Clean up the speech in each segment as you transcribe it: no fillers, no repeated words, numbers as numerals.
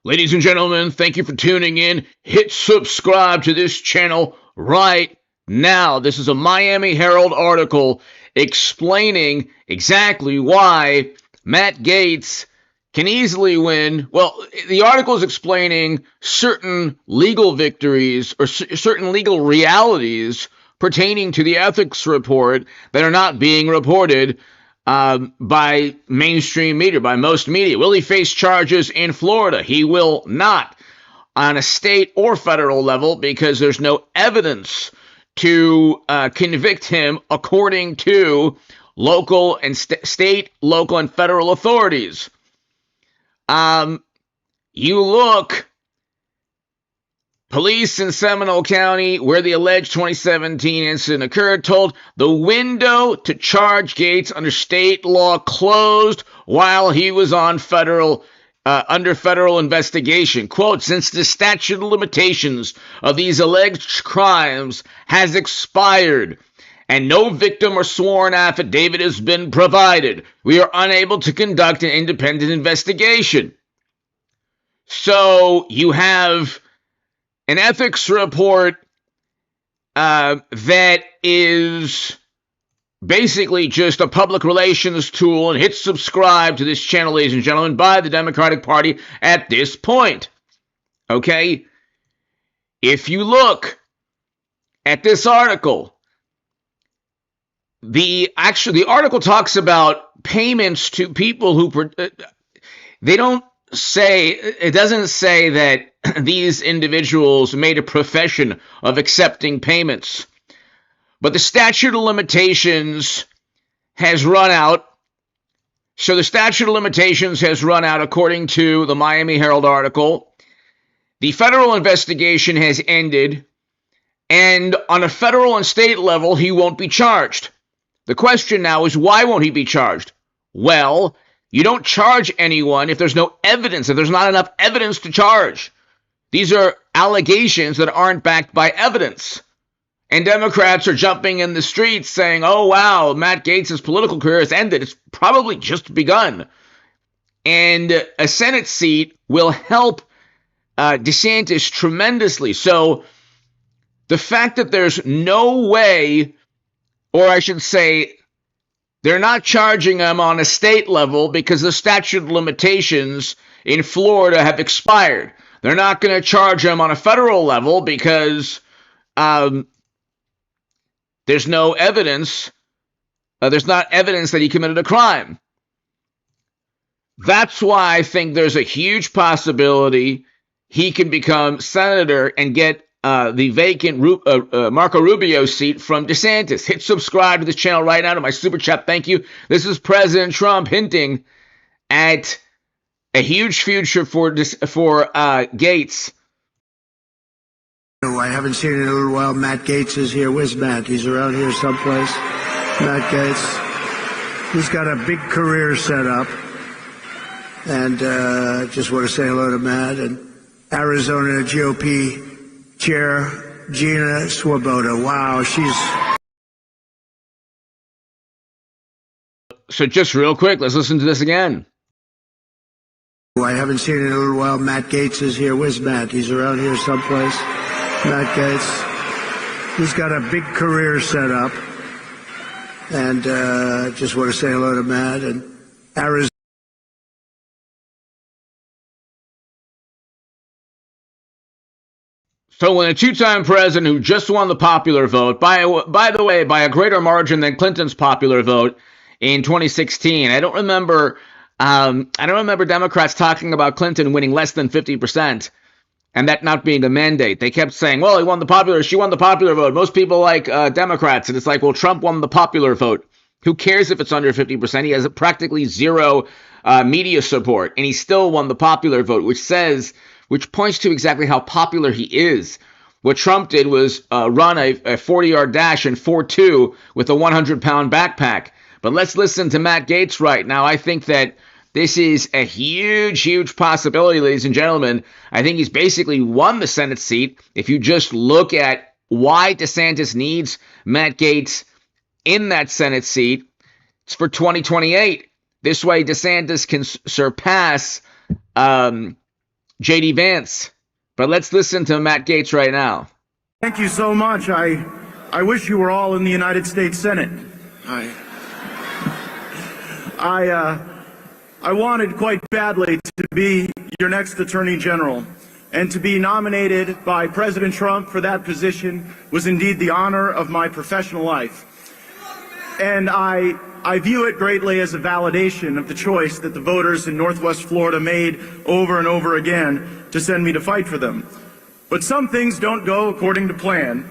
Ladies and gentlemen, thank you for tuning in. Hit subscribe to this channel right now. This is a Miami Herald article explaining exactly why Matt Gaetz can easily win. Well, the article is explaining certain legal victories or certain legal realities pertaining to the ethics report that are not being reported by mainstream media, by most media. Will he face charges in Florida? He will not on a state or federal level because there's no evidence to convict him according to local and state, local, and federal authorities. You look, police in Seminole County, where the alleged 2017 incident occurred, told the window to charge Gaetz under state law closed while he was on under federal investigation. Quote, since the statute of limitations of these alleged crimes has expired and no victim or sworn affidavit has been provided, we are unable to conduct an independent investigation. So you have an ethics report that is basically just a public relations tool, and hit subscribe to this channel, ladies and gentlemen, by the Democratic Party at this point. Okay? If you look at this article, the article talks about payments to people who it doesn't say that these individuals made a profession of accepting payments. But the statute of limitations has run out. So the statute of limitations has run out according to the Miami Herald article. The federal investigation has ended. And on a federal and state level, he won't be charged. The question now is, why won't he be charged? Well, you don't charge anyone if there's no evidence, if there's not enough evidence to charge. These are allegations that aren't backed by evidence. And Democrats are jumping in the streets saying, oh, wow, Matt Gaetz' political career has ended. It's probably just begun. And a Senate seat will help DeSantis tremendously. So the fact that there's no way, or I should say, they're not charging him on a state level because the statute of limitations in Florida have expired. They're not going to charge him on a federal level because there's no evidence. There's not evidence that he committed a crime. That's why I think there's a huge possibility he can become senator and get the vacant Marco Rubio seat from DeSantis. Hit subscribe to this channel right now to my super chat. Thank you. This is President Trump hinting at a huge future for Gaetz. I haven't seen in a little while. Matt Gaetz is here. Where's Matt? He's around here someplace. Matt Gaetz. He's got a big career set up. And just want to say hello to Matt and Arizona GOP Chair Gina Swoboda. Wow, So just real quick, let's listen to this again. I haven't seen in a little while. Matt Gaetz is here. Where's Matt? He's around here someplace. Matt Gaetz. He's got a big career set up. And just want to say hello to Matt and Arizona. So when a two-time president who just won the popular vote, by the way, by a greater margin than Clinton's popular vote in 2016, I don't remember Democrats talking about Clinton winning less than 50% and that not being a mandate. They kept saying, well, she won the popular vote. Most people like Democrats. And it's like, well, Trump won the popular vote. Who cares if it's under 50%? He has practically zero media support, and he still won the popular vote, which points to exactly how popular he is. What Trump did was run a 40-yard dash in 4.2 with a 100-pound backpack. But let's listen to Matt Gaetz right now. I think that this is a huge, huge possibility, ladies and gentlemen. I think he's basically won the Senate seat. If you just look at why DeSantis needs Matt Gaetz in that Senate seat, it's for 2028. This way, DeSantis can surpass J.D. Vance. But let's listen to Matt Gaetz right now. Thank you so much. I wish you were all in the United States Senate. I wanted quite badly to be your next Attorney General, and to be nominated by President Trump for that position was indeed the honor of my professional life. And I view it greatly as a validation of the choice that the voters in Northwest Florida made over and over again to send me to fight for them. But some things don't go according to plan.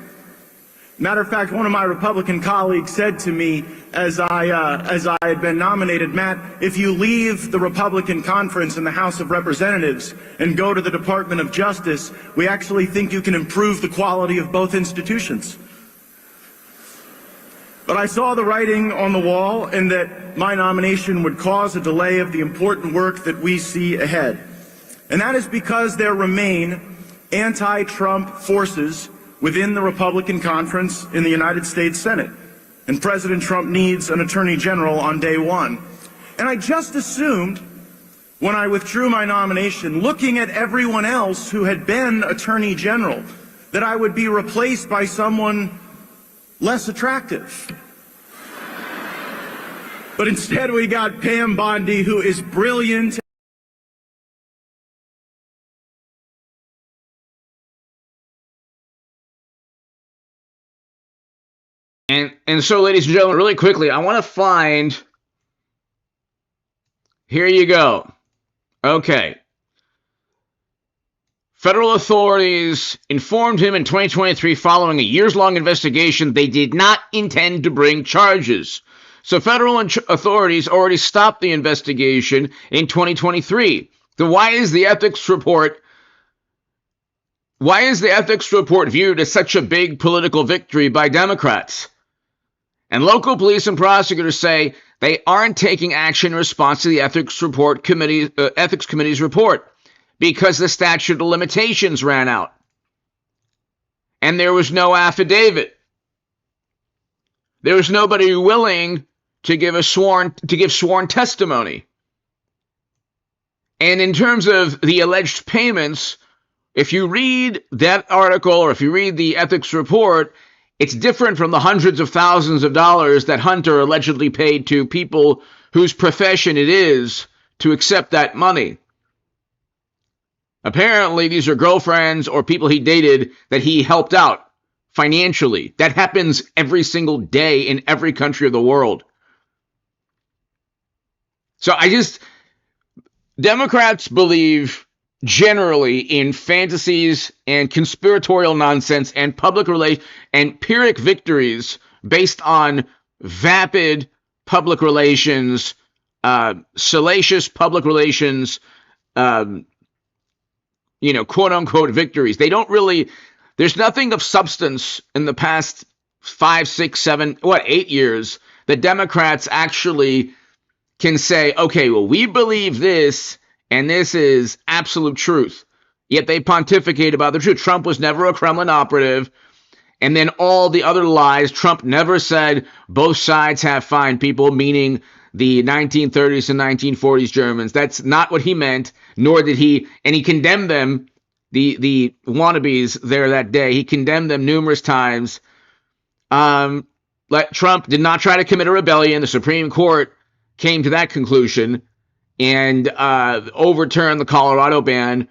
Matter of fact, one of my Republican colleagues said to me as I had been nominated, Matt, if you leave the Republican conference in the House of Representatives and go to the Department of Justice, we actually think you can improve the quality of both institutions. But I saw the writing on the wall, and that my nomination would cause a delay of the important work that we see ahead. And that is because there remain anti-Trump forces within the Republican conference in the United States Senate. And President Trump needs an Attorney General on day one. And I just assumed when I withdrew my nomination, looking at everyone else who had been Attorney General, that I would be replaced by someone less attractive. But instead we got Pam Bondi, who is brilliant. And so, ladies and gentlemen, really quickly, I want to find, here you go. Okay. Federal authorities informed him in 2023 following a years-long investigation they did not intend to bring charges. So federal authorities already stopped the investigation in 2023. Then why is the ethics report viewed as such a big political victory by Democrats? And local police and prosecutors say they aren't taking action in response to the ethics committee's report because the statute of limitations ran out. And there was no affidavit. There was nobody willing to give sworn testimony. And in terms of the alleged payments, if you read that article or if you read the ethics report, it's different from the hundreds of thousands of dollars that Hunter allegedly paid to people whose profession it is to accept that money. Apparently, these are girlfriends or people he dated that he helped out financially. That happens every single day in every country of the world. So Democrats believe generally in fantasies and conspiratorial nonsense and and Pyrrhic victories based on vapid public relations, salacious public relations, quote unquote victories. There's nothing of substance in the past 5, 6, 7, 8 years that Democrats actually can say, okay, well, we believe this, and this is absolute truth. Yet they pontificate about the truth. Trump was never a Kremlin operative. And then all the other lies, Trump never said both sides have fine people, meaning the 1930s and 1940s Germans. That's not what he meant, nor did he. And he condemned them, the wannabes there that day. He condemned them numerous times. Trump did not try to commit a rebellion. The Supreme Court came to that conclusion and overturn the Colorado ban.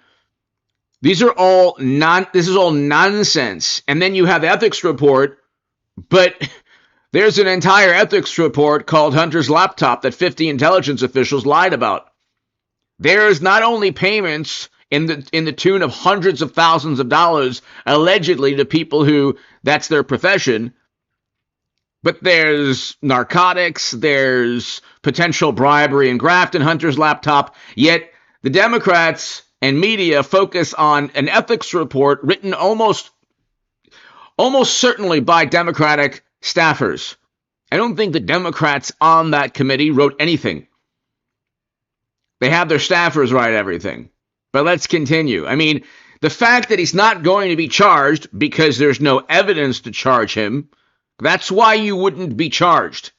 This is all nonsense. And then you have the ethics report, but there's an entire ethics report called Hunter's Laptop that 50 intelligence officials lied about. There's not only payments in the tune of hundreds of thousands of dollars allegedly to people who that's their profession, but there's narcotics, there's potential bribery and graft in Hunter's Laptop. Yet the Democrats and media focus on an ethics report written almost certainly by Democratic staffers. I don't think the Democrats on that committee wrote anything. They have their staffers write everything. But let's continue. I mean, the fact that he's not going to be charged because there's no evidence to charge him, that's why you wouldn't be charged.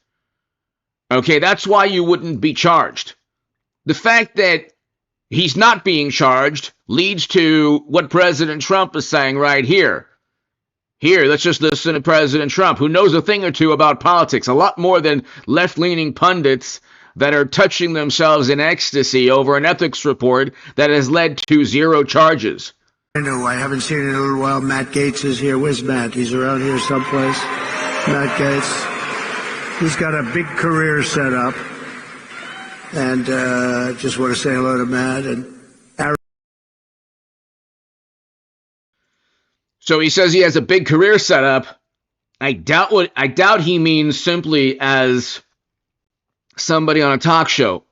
Okay, that's why you wouldn't be charged. The fact that he's not being charged leads to what President Trump is saying right here. Here, let's just listen to President Trump, who knows a thing or two about politics, a lot more than left-leaning pundits that are touching themselves in ecstasy over an ethics report that has led to 0 charges. I know, I haven't seen in a little while. Matt Gaetz is here. Where's Matt? He's around here someplace. Matt Gaetz. He's got a big career set up. And just want to say hello to Matt and Aaron. So he says he has a big career set up. I doubt he means simply as somebody on a talk show.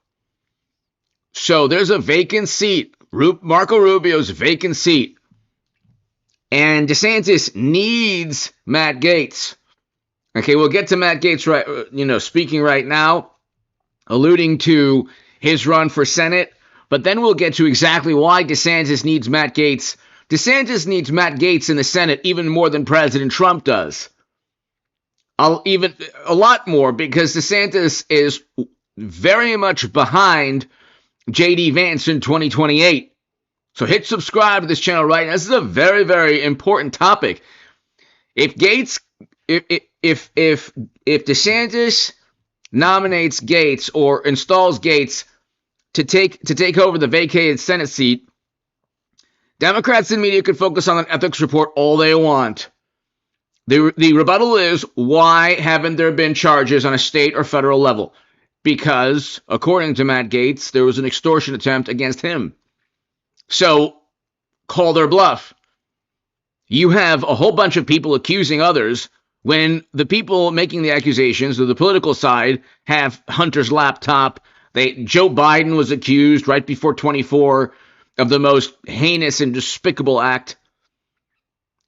So there's a vacant seat, Marco Rubio's vacant seat, and DeSantis needs Matt Gaetz. Okay, we'll get to Matt Gaetz speaking right now, alluding to his run for Senate, but then we'll get to exactly why DeSantis needs Matt Gaetz. DeSantis needs Matt Gaetz in the Senate even more than President Trump does. Even a lot more, because DeSantis is very much behind J.D. Vance in 2028. So hit subscribe to this channel right now. This is a very, very important topic. If DeSantis nominates Gaetz or installs Gaetz to take over the vacated Senate seat, Democrats and media could focus on an ethics report all they want. The rebuttal is, why haven't there been charges on a state or federal level? Because, according to Matt Gaetz, there was an extortion attempt against him. So, call their bluff. You have a whole bunch of people accusing others when the people making the accusations, or the political side, have Hunter's laptop. Joe Biden was accused right before 24 of the most heinous and despicable act.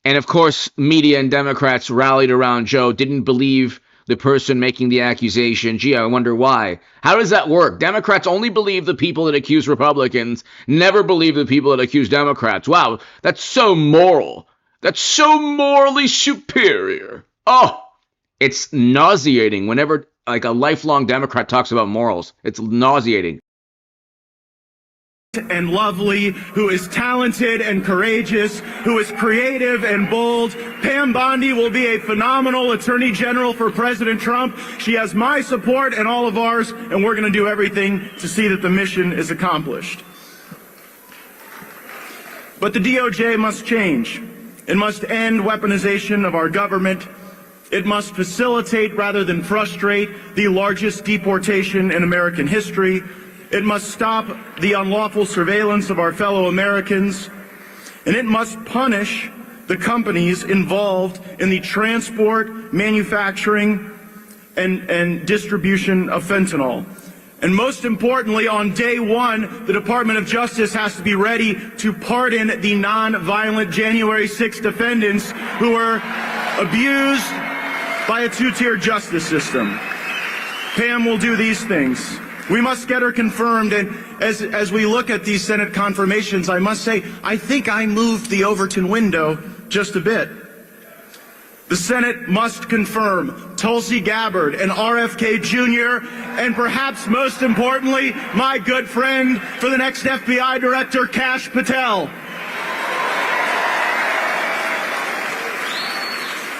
And of course, media and Democrats rallied around Joe, didn't believe the person making the accusation. Gee, I wonder why. How does that work? Democrats only believe the people that accuse Republicans, never believe the people that accuse Democrats. Wow, that's so moral. That's so morally superior. Oh, it's nauseating whenever a lifelong Democrat talks about morals. It's nauseating. And lovely, who is talented and courageous, who is creative and bold. Pam Bondi will be a phenomenal Attorney General for President Trump. She has my support and all of ours, and we're going to do everything to see that the mission is accomplished. But the DOJ must change. It must end weaponization of our government. It must facilitate rather than frustrate the largest deportation in American history. It must stop the unlawful surveillance of our fellow Americans, and it must punish the companies involved in the transport, manufacturing, and distribution of fentanyl. And most importantly, on day one, the Department of Justice has to be ready to pardon the non-violent January 6th defendants who were abused by a two-tier justice system. Pam will do these things. We must get her confirmed, and as we look at these Senate confirmations, I must say, I think I moved the Overton window just a bit. The Senate must confirm Tulsi Gabbard and RFK Jr., and perhaps most importantly, my good friend for the next FBI Director, Kash Patel.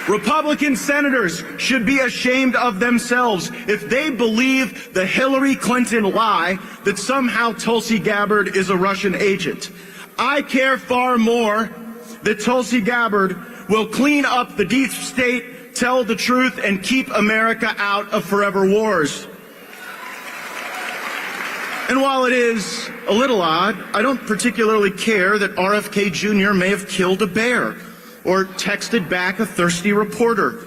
Republican senators should be ashamed of themselves if they believe the Hillary Clinton lie that somehow Tulsi Gabbard is a Russian agent. I care far more that Tulsi Gabbard will clean up the deep state, tell the truth, and keep America out of forever wars. And while it is a little odd, I don't particularly care that RFK Jr. may have killed a bear or texted back a thirsty reporter.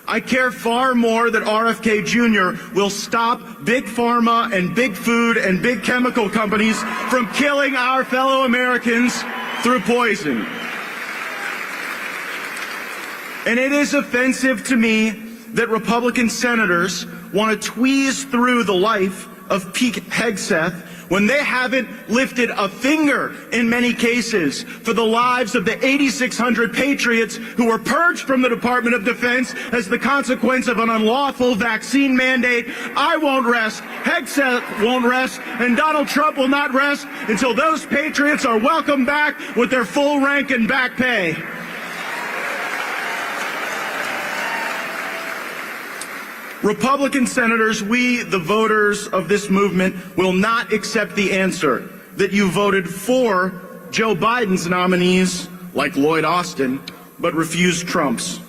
I care far more that RFK Jr. will stop big pharma and big food and big chemical companies from killing our fellow Americans through poison. And it is offensive to me that Republican senators want to tweeze through the life of Pete Hegseth when they haven't lifted a finger in many cases for the lives of the 8,600 patriots who were purged from the Department of Defense as the consequence of an unlawful vaccine mandate. I won't rest, Hegseth won't rest, and Donald Trump will not rest until those patriots are welcomed back with their full rank and back pay. Republican senators, we, the voters of this movement, will not accept the answer that you voted for Joe Biden's nominees, like Lloyd Austin, but refused Trump's.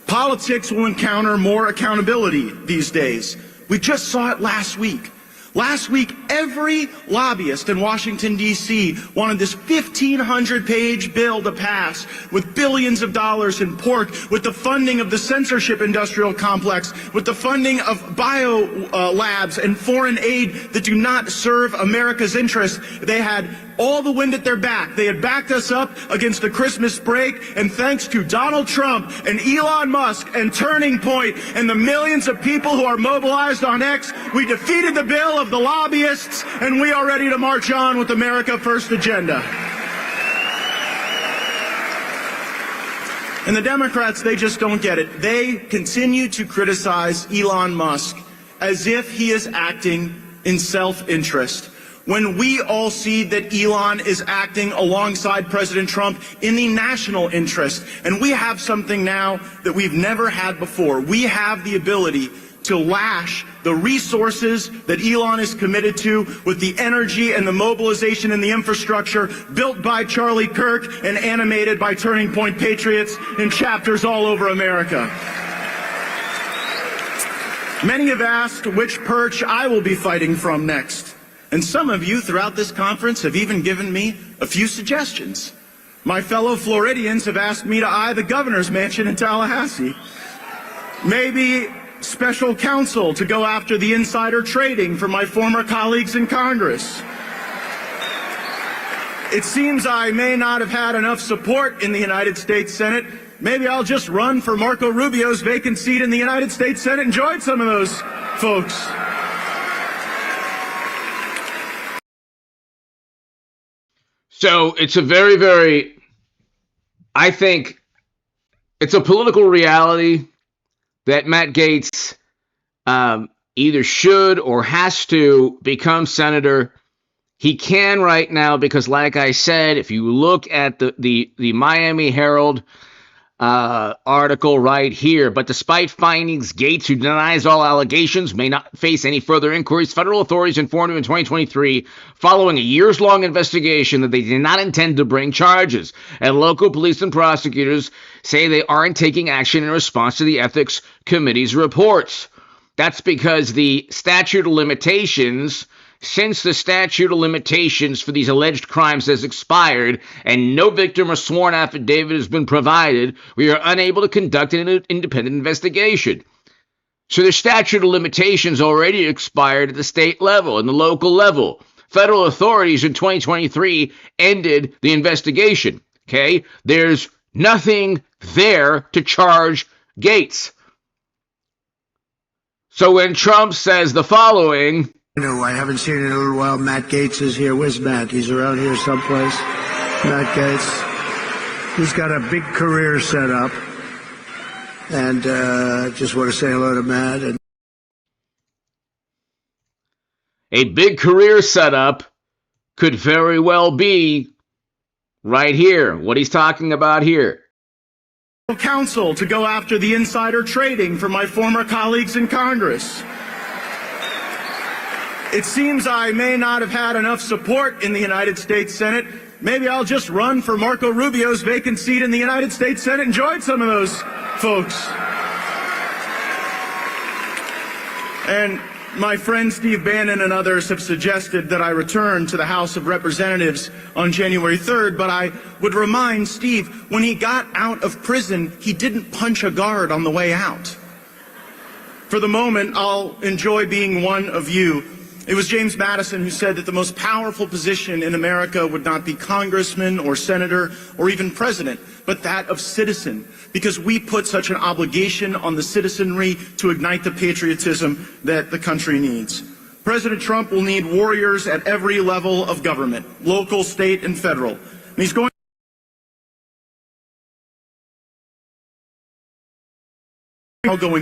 Politics will encounter more accountability these days. We just saw it last week. Last week, every lobbyist in Washington, D.C. wanted this 1,500-page bill to pass with billions of dollars in pork, with the funding of the censorship industrial complex, with the funding of bio labs and foreign aid that do not serve America's interests. They had all the wind at their back. They had backed us up against the Christmas break, and thanks to Donald Trump and Elon Musk and Turning Point and the millions of people who are mobilized on X, we defeated the bill of the lobbyists, and we are ready to march on with America First agenda. And the Democrats, they just don't get it. They continue to criticize Elon Musk as if he is acting in self-interest, when we all see that Elon is acting alongside President Trump in the national interest. And we have something now that we've never had before. We have the ability to lash the resources that Elon is committed to with the energy and the mobilization and the infrastructure built by Charlie Kirk and animated by Turning Point Patriots in chapters all over America. Many have asked which perch I will be fighting from next. And some of you throughout this conference have even given me a few suggestions. My fellow Floridians have asked me to eye the governor's mansion in Tallahassee. Maybe special counsel to go after the insider trading for my former colleagues in Congress. It seems I may not have had enough support in the United States Senate. Maybe I'll just run for Marco Rubio's vacant seat in the United States Senate and join some of those folks. So it's a very, very, I think it's a political reality that Matt Gaetz either should or has to become senator. He can right now because, like I said, if you look at the Miami Herald article right here, but despite findings, Gaetz, who denies all allegations, may not face any further inquiries. Federal authorities informed him in 2023, following a years-long investigation, that they did not intend to bring charges. And local police and prosecutors say they aren't taking action in response to the Ethics Committee's reports. That's because the statute of limitations, since the statute of limitations for these alleged crimes has expired and no victim or sworn affidavit has been provided, we are unable to conduct an independent investigation. So the statute of limitations already expired at the state level and the local level. Federal authorities in 2023 ended the investigation. Okay? There's nothing there to charge Gaetz. So when Trump says the following, No, I haven't seen it in a little while. Matt Gaetz is here. Where's Matt? He's around here someplace. Matt Gaetz. He's got a big career set up. And just want to say hello to Matt. And a big career setup could very well be right here, what he's talking about here. Counsel to go after the insider trading for my former colleagues in Congress. It seems I may not have had enough support in the United States Senate. Maybe I'll just run for Marco Rubio's vacant seat in the United States Senate and join some of those folks. And my friend Steve Bannon and others have suggested that I return to the House of Representatives on January 3rd, but I would remind Steve, when he got out of prison, he didn't punch a guard on the way out. For the moment, I'll enjoy being one of you. It was James Madison who said that the most powerful position in America would not be congressman or senator or even president, but that of citizen, because we put such an obligation on the citizenry to ignite the patriotism that the country needs. President Trump will need warriors at every level of government, local, state, and federal. And he's going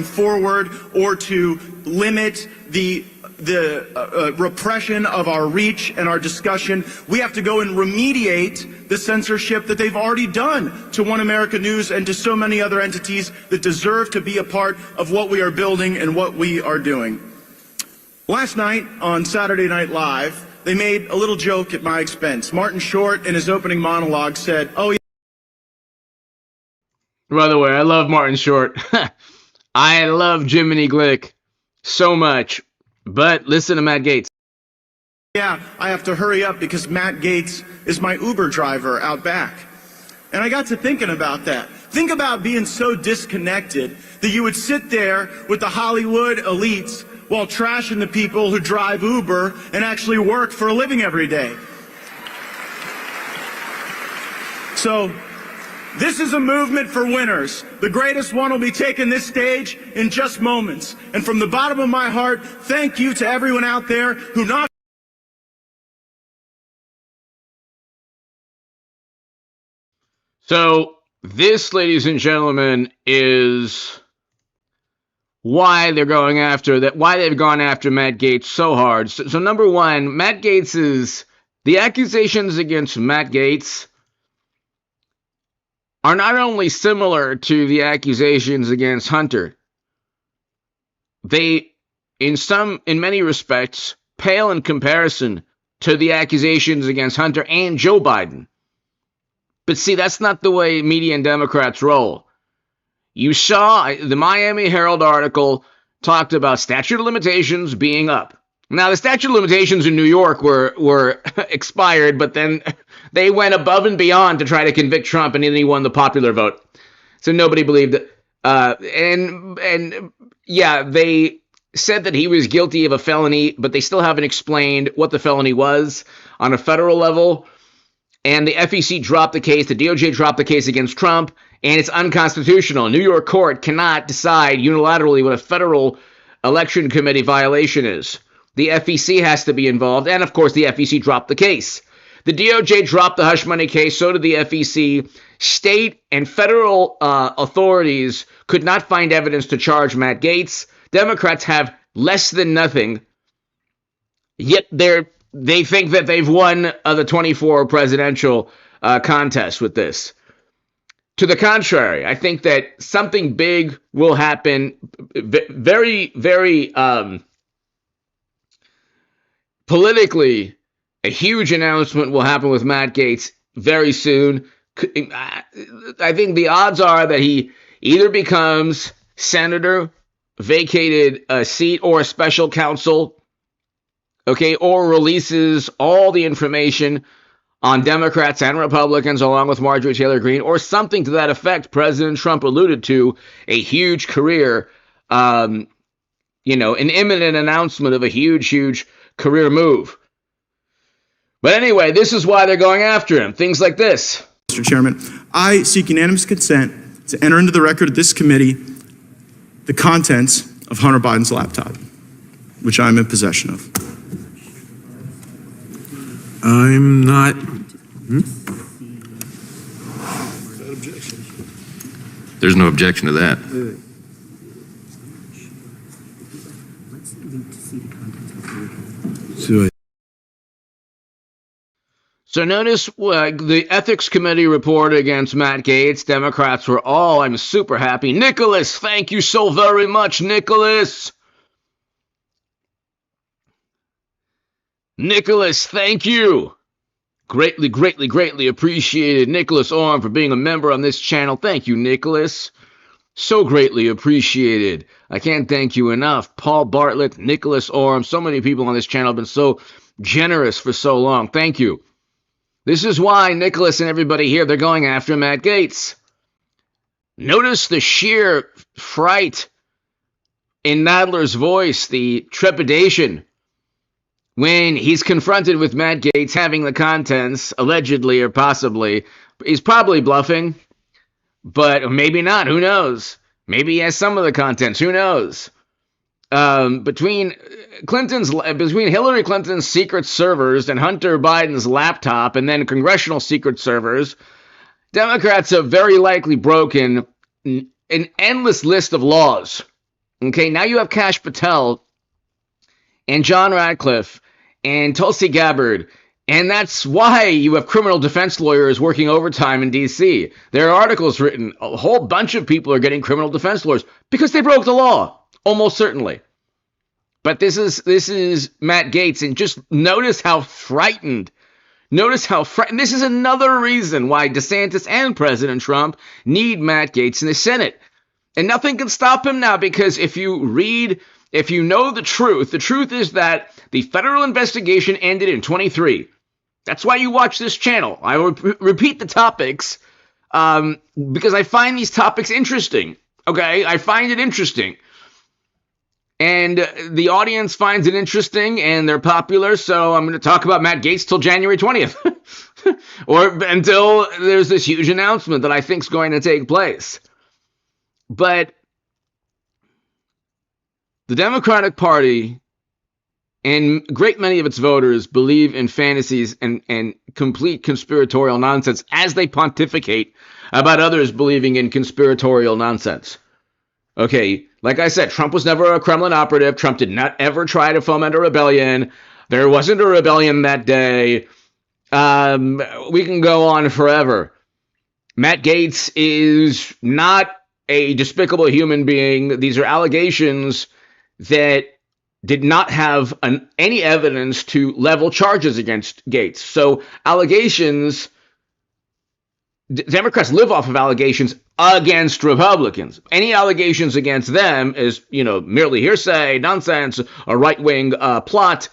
forward or to limit the repression of our reach and our discussion. We have to go and remediate the censorship that they've already done to One America News and to so many other entities that deserve to be a part of what we are building and what we are doing. Last night on Saturday Night Live, they made a little joke at my expense. Martin Short, in his opening monologue, said, "Oh, yeah." By the way, I love Martin Short. I love Jiminy Glick so much. But listen to Matt Gaetz. Yeah, I have to hurry up because Matt Gaetz is my Uber driver out back. And I got to thinking about that. Think about being so disconnected that you would sit there with the Hollywood elites while trashing the people who drive Uber and actually work for a living every day. So, this is a movement for winners. The greatest one will be taking this stage in just moments. And from the bottom of my heart, thank you to everyone out there who knocked. So, this, ladies and gentlemen, is why they're going after that, why they've gone after Matt Gaetz so hard. So number one, the accusations against Matt Gaetz are not only similar to the accusations against Hunter, they, in many respects, pale in comparison to the accusations against Hunter and Joe Biden. But see, that's not the way media and Democrats roll. You saw the Miami Herald article talked about statute of limitations being up. Now, the statute of limitations in New York were expired, but then they went above and beyond to try to convict Trump, and then he won the popular vote. So nobody believed it. And yeah, they said that he was guilty of a felony, but they still haven't explained what the felony was on a federal level. And the FEC dropped the case, the DOJ dropped the case against Trump, and it's unconstitutional. A New York court cannot decide unilaterally what a federal election committee violation is. The FEC has to be involved, and of course the FEC dropped the case. The DOJ dropped the hush money case, so did the FEC. State and federal authorities could not find evidence to charge Matt Gaetz. Democrats have less than nothing, yet they think that they've won the 24 presidential contest with this. To the contrary, I think that something big will happen, very, very politically, a huge announcement will happen with Matt Gaetz very soon. I think the odds are that he either becomes senator, vacated a seat, or a special counsel, okay, or releases all the information on Democrats and Republicans along with Marjorie Taylor Greene, or something to that effect. President Trump alluded to a huge career, an imminent announcement of a huge career move. But anyway, this is why they're going after him. Things like this. Mr. Chairman, I seek unanimous consent to enter into the record of this committee the contents of Hunter Biden's laptop, which I'm in possession of. I'm not. There's no objection to that. So notice the Ethics Committee report against Matt Gaetz. Democrats were all, I'm super happy. Nicholas, thank you so very much, Nicholas. Nicholas, thank you. Greatly appreciated. Nicholas Orm for being a member on this channel. Thank you, Nicholas. So greatly appreciated. I can't thank you enough. Paul Bartlett, Nicholas Orm, so many people on this channel have been so generous for so long. Thank you. This is why Nicholas and everybody here, they're going after Matt Gaetz. Notice the sheer fright in Nadler's voice, the trepidation when he's confronted with Matt Gaetz having the contents, allegedly or possibly. He's probably bluffing, but maybe not. Who knows? Maybe he has some of the contents. Who knows? Between between Hillary Clinton's secret servers and Hunter Biden's laptop and then congressional secret servers, Democrats have very likely broken an endless list of laws. Okay, now you have Kash Patel and John Ratcliffe and Tulsi Gabbard, and that's why you have criminal defense lawyers working overtime in D.C. There are articles written, a whole bunch of people are getting criminal defense lawyers because they broke the law, almost certainly. But this is Matt Gaetz, and just notice how frightened. This is another reason why DeSantis and President Trump need Matt Gaetz in the Senate. And nothing can stop him now, because if you know the truth is that the federal investigation ended in 23. That's why you watch this channel. I will repeat the topics because I find these topics interesting. Okay, I find it interesting. And the audience finds it interesting, and they're popular, so I'm going to talk about Matt Gaetz till January 20th. Or until there's this huge announcement that I think is going to take place. But the Democratic Party and a great many of its voters believe in fantasies and complete conspiratorial nonsense as they pontificate about others believing in conspiratorial nonsense. Okay, like I said, Trump was never a Kremlin operative. Trump did not ever try to foment a rebellion. There wasn't a rebellion that day. We can go on forever. Matt Gaetz is not a despicable human being. These are allegations that did not have any evidence to level charges against Gaetz. So allegations, Democrats live off of allegations against Republicans. Any allegations against them is, merely hearsay, nonsense, a right-wing plot.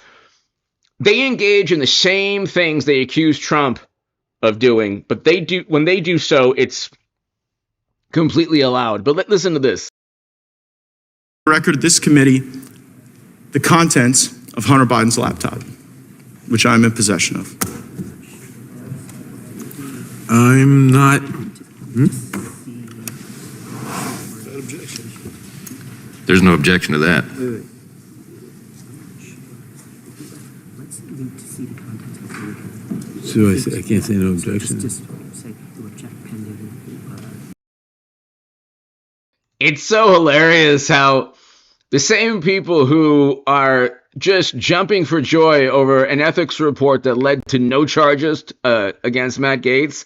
They engage in the same things they accuse Trump of doing, but when they do so, it's completely allowed. But listen to this. Record of this committee, the contents of Hunter Biden's laptop, which I'm in possession of. I'm not. There's no objection to that. So I can't say no objection. It's so hilarious how the same people who are just jumping for joy over an ethics report that led to no charges against Matt Gaetz,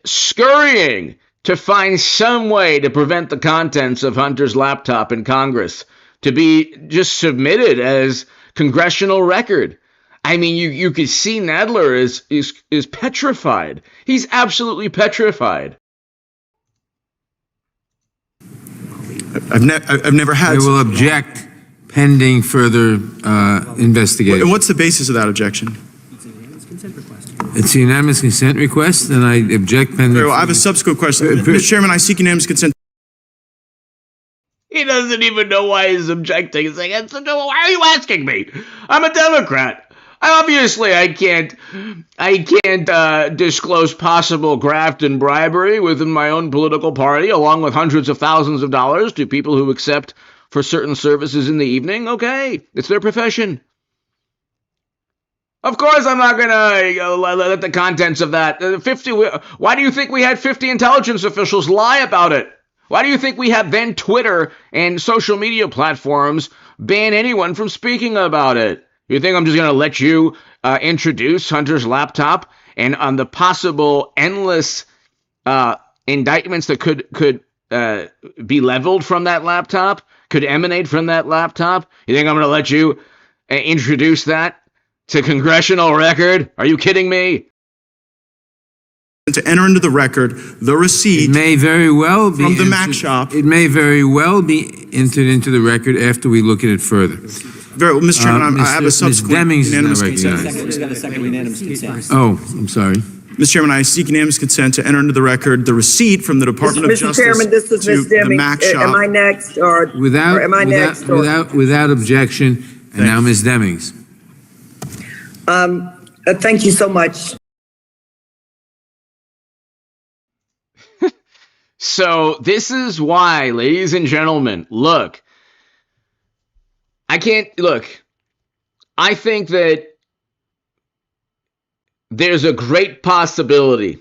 scurrying to find some way to prevent the contents of Hunter's laptop in Congress to be just submitted as congressional record. I mean, you could see Nadler is petrified. He's absolutely petrified. I've never had. I will object pending further investigation. And what's the basis of that objection? It's a unanimous consent request, and I object pending. Very well, I have a subsequent question. Mr. Chairman, I seek unanimous consent. He doesn't even know why he's objecting. He's like, why are you asking me? I'm a Democrat. I can't disclose possible graft and bribery within my own political party, along with hundreds of thousands of dollars to people who accept for certain services in the evening. Okay, it's their profession. Of course, I'm not gonna let the contents of that 50. Why do you think we had 50 intelligence officials lie about it? Why do you think we have then Twitter and social media platforms ban anyone from speaking about it? You think I'm just going to let you introduce Hunter's laptop and on the possible endless indictments that could be leveled from that laptop, could emanate from that laptop? You think I'm going to let you introduce that to congressional record? Are you kidding me? To enter into the record the receipt may very well be from the Mac shop. It may very well be entered into the record after we look at it further. Very well, Mr. Chairman, I have a subsequent unanimous consent. Oh, I'm sorry. Mr. Chairman, I seek unanimous consent to enter into the record the receipt from the Department of Justice Mr. Chairman, this is Ms. to the Demings. Mac shop. Am I next, or am I next? Without objection, and now Ms. Demings. Thank you so much. So this is why, ladies and gentlemen, look, I can't look. I think that there's a great possibility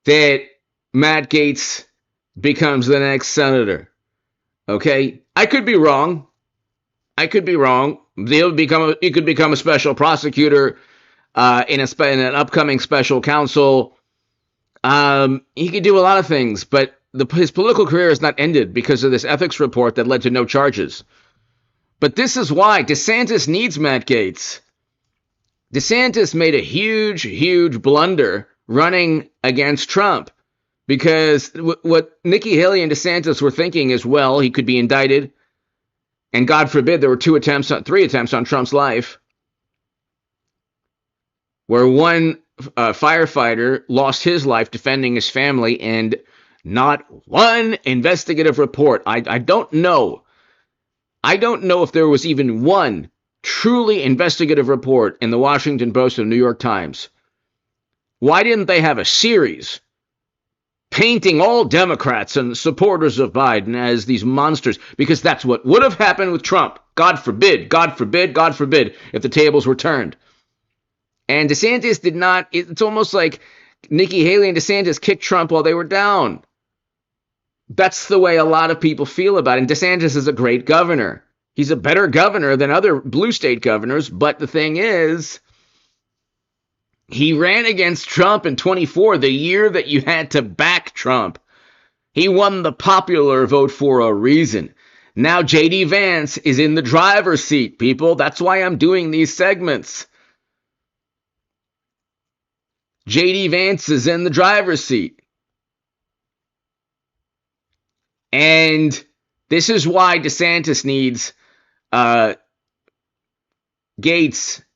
that Matt Gaetz becomes the next senator. Okay? I could be wrong. He could become a special prosecutor in an upcoming special counsel. He could do a lot of things, but his political career is not ended because of this ethics report that led to no charges. But this is why DeSantis needs Matt Gaetz. DeSantis made a huge, huge blunder running against Trump because what Nikki Haley and DeSantis were thinking is, well, he could be indicted. And God forbid there were three attempts on Trump's life, where one firefighter lost his life defending his family, and not one investigative report. I don't know if there was even one truly investigative report in the Washington Post or New York Times. Why didn't they have a series painting all Democrats and supporters of Biden as these monsters? Because that's what would have happened with Trump. God forbid, God forbid, God forbid, if the tables were turned. And DeSantis did not. It's almost like Nikki Haley and DeSantis kicked Trump while they were down. That's the way a lot of people feel about it. And DeSantis is a great governor. He's a better governor than other blue state governors. But the thing is, he ran against Trump in 24, the year that you had to back Trump. He won the popular vote for a reason. Now J.D. Vance is in the driver's seat, people. That's why I'm doing these segments. J.D. Vance is in the driver's seat. And this is why DeSantis needs Gaetz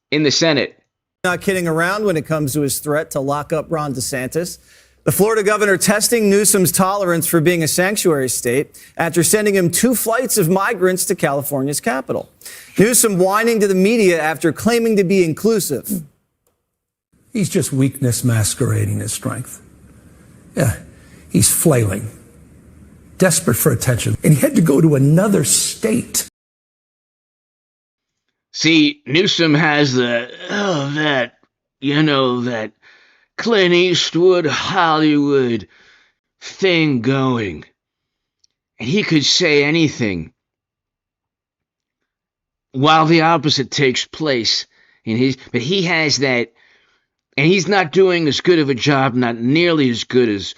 in the Senate. Not kidding around when it comes to his threat to lock up Ron DeSantis. The Florida governor testing Newsom's tolerance for being a sanctuary state after sending him 2 flights of migrants to California's capital. Newsom whining to the media after claiming to be inclusive. He's just weakness masquerading as strength. Yeah, he's flailing, desperate for attention. And he had to go to another state. See, Newsom has that Clint Eastwood Hollywood thing going. And he could say anything while the opposite takes place but he has that, and he's not doing as good of a job, not nearly as good as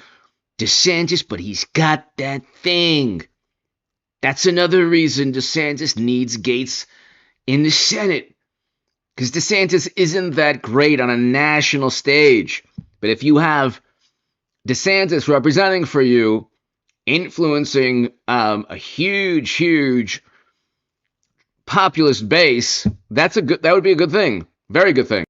DeSantis, but he's got that thing. That's another reason DeSantis needs Gaetz in the Senate, because DeSantis isn't that great on a national stage. But if you have DeSantis representing for you, influencing a huge, huge populist base, that would be a good thing. Very good thing.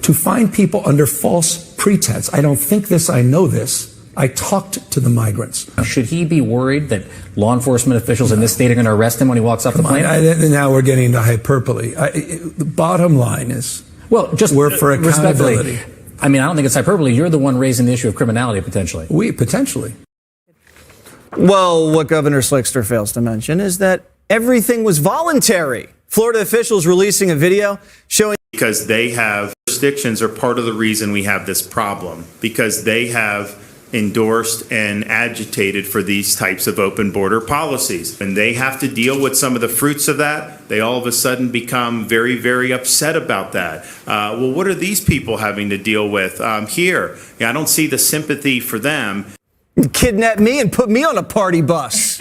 To find people under false pretense. I don't think this, I know this. I talked to the migrants. Should he be worried that law enforcement officials in this state are going to arrest him when he walks off the plane? Now we're getting into hyperbole. The bottom line is, well, just we're for accountability. I mean, I don't think it's hyperbole. You're the one raising the issue of criminality potentially. Potentially. Well, what Governor Slickster fails to mention is that everything was voluntary. Florida officials releasing a video showing. Because they have jurisdictions are part of the reason we have this problem, because they have endorsed and agitated for these types of open border policies. And they have to deal with some of the fruits of that. They all of a sudden become very, very upset about that. Well, what are these people having to deal with here? I don't see the sympathy for them. Kidnap me and put me on a party bus.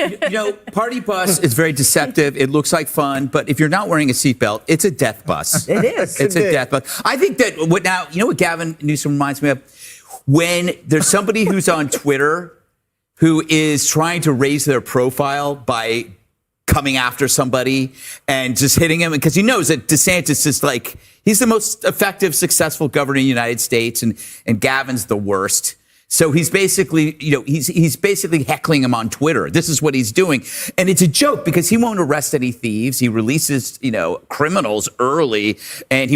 Party bus is very deceptive. It looks like fun, but if you're not wearing a seatbelt, it's a death bus. It is. It's a death bus. I think that what Gavin Newsom reminds me of? When there's somebody who's on Twitter who is trying to raise their profile by coming after somebody and just hitting him, because he knows that DeSantis is like, he's the most effective, successful governor in the United States, and Gavin's the worst. So he's basically, he's basically heckling him on Twitter. This is what he's doing. And it's a joke because he won't arrest any thieves. He releases, criminals early, and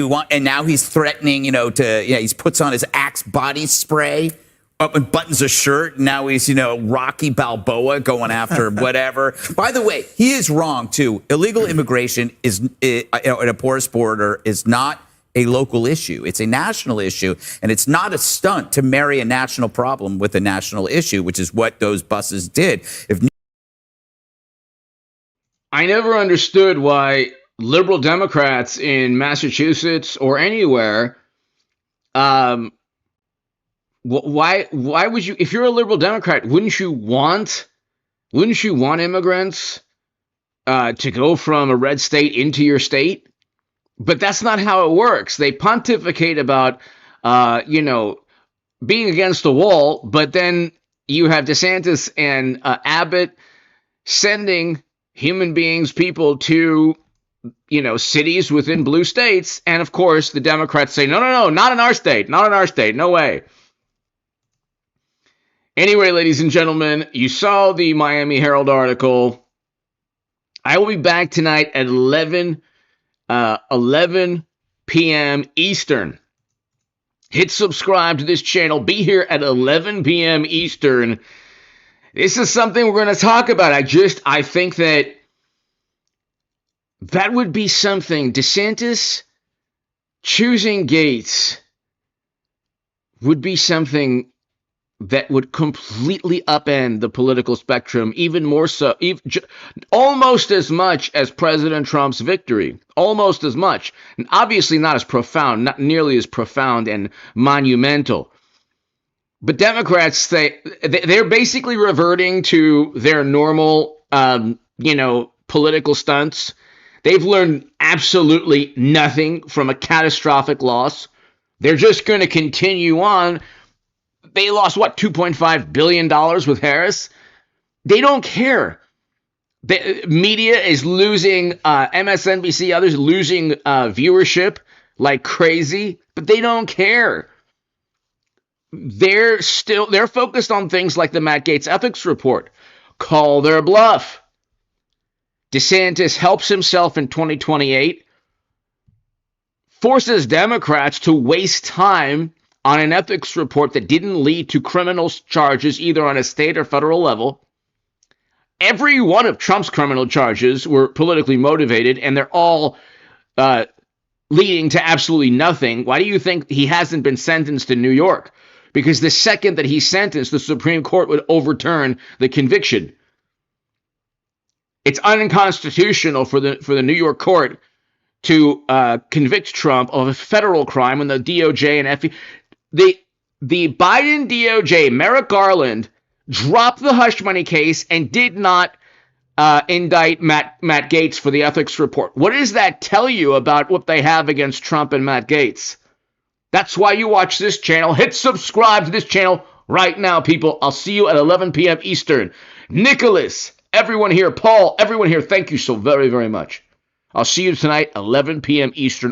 now he's threatening, he puts on his Axe body spray up and buttons a shirt. And now he's, Rocky Balboa going after whatever. By the way, he is wrong, too. Illegal immigration is at a porous border is not a local issue. It's a national issue. And it's not a stunt to marry a national problem with a national issue, which is what those buses did. I never understood why liberal Democrats in Massachusetts or anywhere, why would you, if you're a liberal Democrat, wouldn't you want immigrants to go from a red state into your state? But that's not how it works. They pontificate about, being against the wall, but then you have DeSantis and Abbott sending human beings, people to, cities within blue states. And of course, the Democrats say, no, not in our state, no way. Anyway, ladies and gentlemen, you saw the Miami Herald article. I will be back tonight at 11 p.m. Eastern. Hit subscribe to this channel. Be here at 11 p.m. Eastern. This is something we're going to talk about. I think that would be something. DeSantis choosing Gaetz would be something that would completely upend the political spectrum, even more so, almost as much as President Trump's victory, almost as much, and obviously not as profound, not nearly as profound and monumental. But Democrats, they're basically reverting to their normal, political stunts. They've learned absolutely nothing from a catastrophic loss. They're just going to continue on. They lost, $2.5 billion with Harris? They don't care. The media is losing, MSNBC, others losing viewership like crazy, but they don't care. They're focused on things like the Matt Gaetz ethics report. Call their bluff. DeSantis helps himself in 2028, forces Democrats to waste time on an ethics report that didn't lead to criminal charges either on a state or federal level. Every one of Trump's criminal charges were politically motivated, and they're all leading to absolutely nothing. Why do you think he hasn't been sentenced in New York? Because the second that he's sentenced, the Supreme Court would overturn the conviction. It's unconstitutional for the New York court to convict Trump of a federal crime when the DOJ and FBI... The Biden DOJ, Merrick Garland, dropped the hush money case and did not indict Matt Gaetz for the ethics report. What does that tell you about what they have against Trump and Matt Gaetz? That's why you watch this channel. Hit subscribe to this channel right now, people. I'll see you at 11 p.m. Eastern. Nicholas, everyone here, Paul, everyone here, thank you so very, very much. I'll see you tonight, 11 p.m. Eastern.